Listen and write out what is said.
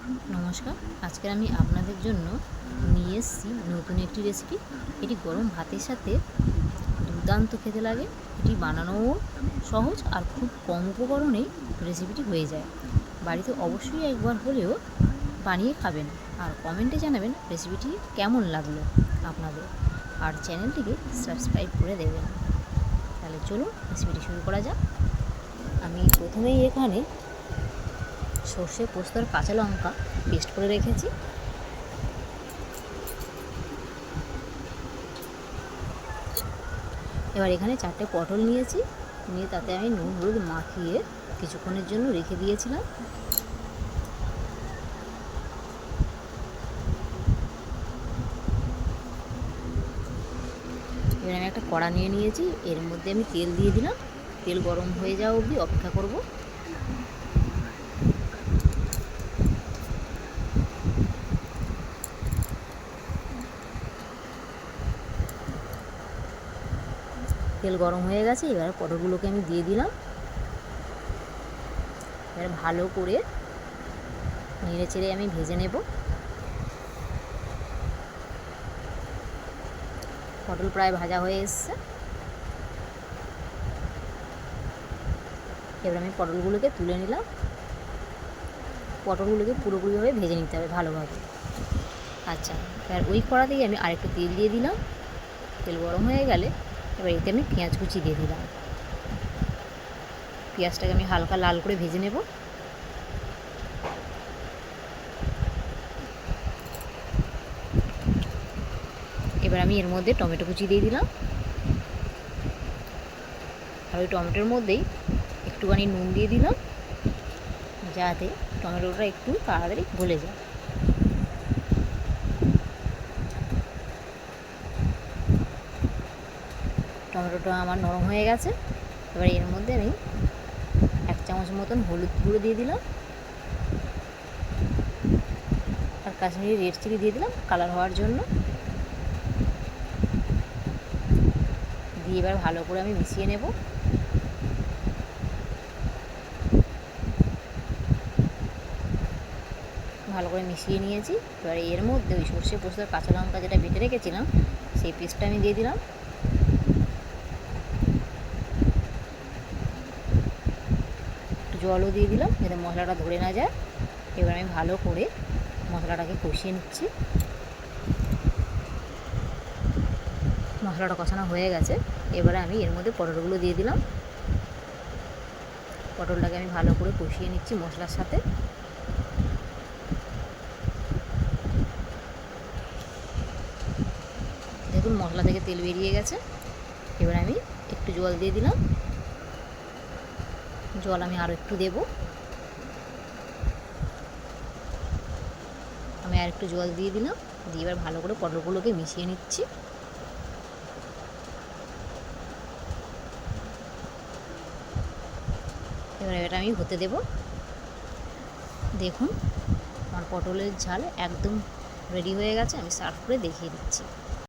নমস্কার। আজকে আমি আপনাদের জন্য নিয়ে এসেছি নতুন একটি রেসিপি। এটি গরম ভাতের সাথে দুর্দান্ত খেতে লাগে। এটি বানানোও সহজ আর খুব কম উপকরণেই রেসিপিটি হয়ে যায়। বাড়িতে অবশ্যই একবার হলেও বানিয়ে খাবেন আর কমেন্টে জানাবেন রেসিপিটি কেমন লাগলো আপনাদের, আর চ্যানেলটিকে সাবস্ক্রাইব করে দেবেন। তাহলে চলুন রেসিপিটি শুরু করা যাক। আমি প্রথমেই এখানে সর্ষে, পোস্ত আর কাঁচা লঙ্কা পেস্ট করে রেখেছি। এবার এখানে 4টে পটল নিয়েছি, নিয়ে তাতে আমি নুন হলুদ মাখিয়ে কিছুক্ষণের জন্য রেখে দিয়েছিলাম। এবার আমি একটা কড়া নিয়ে নিয়েছি, এর মধ্যে আমি তেল দিয়ে দিলাম। তেল গরম হয়ে যাওয়া অবধি অপেক্ষা করব। তেল গরম হয়ে গেছে, এবার পটলগুলোকে আমি দিয়ে দিলাম। এবার ভালো করে নেড়ে চেড়ে আমি ভেজে নেব। পটল প্রায় ভাজা হয়ে এসছে। এবার আমি পটলগুলোকে তুলে নিলাম। পটলগুলোকে পুরোপুরিভাবে ভেজে নিতে হবে ভালোভাবে। আচ্ছা, এবার ওই কড়াতেই আমি আরেকটু তেল দিয়ে দিলাম। তেল গরম হয়ে গেলে এবার এতে আমি পেঁয়াজ কুচি দিয়ে দিলাম। পেঁয়াজটাকে আমি হালকা লাল করে ভেজে নেব। এবার আমি এর মধ্যে টমেটো কুচি দিয়ে দিলাম, আর ওই টমেটোর মধ্যেই একটুখানি নুন দিয়ে দিলাম, যাতে টমেটোটা একটু তাড়াতাড়ি গলে যায়। টমেটোটা আমার নরম হয়ে গেছে। এবার এর মধ্যে আমি 1 চামচ মতন হলুদ গুঁড়ো দিয়ে দিলাম, আর কাশ্মীরি রেড চিলি দিয়ে দিলাম কালার হওয়ার জন্য। দিয়ে এবার ভালো করে আমি মিশিয়ে নেব। ভালো করে মিশিয়ে নিয়েছি। এবার এর মধ্যে ওই সর্ষে পোস্ত কাঁচা লঙ্কা যেটা বেটে রেখেছিলাম সেই পেস্টটা আমি দিয়ে দিলাম। একটু জলও দিয়ে দিলাম যাতে মশলাটা ধরে না যায়। এবার আমি ভালো করে মশলাটাকে কষিয়ে নিচ্ছি। মশলাটা কষানো হয়ে গেছে। এবারে আমি এর মধ্যে পটলগুলো দিয়ে দিলাম। পটলটাকে আমি ভালো করে কষিয়ে নিচ্ছি মশলার সাথে। দেখুন মশলা থেকে তেল বেরিয়ে গেছে। এবার আমি একটু জল দিয়ে দিলাম। জল আমি আরও একটু দেব। আমি আর একটু জল দিয়ে দিলাম। দিয়ে এবার ভালো করে পটলগুলোকে মিশিয়ে নিচ্ছি। এবার এটা আমি হতে দেব। দেখুন আমার পটলের ঝাল একদম রেডি হয়ে গেছে। আমি সার্ভ করে দেখিয়ে দিচ্ছি।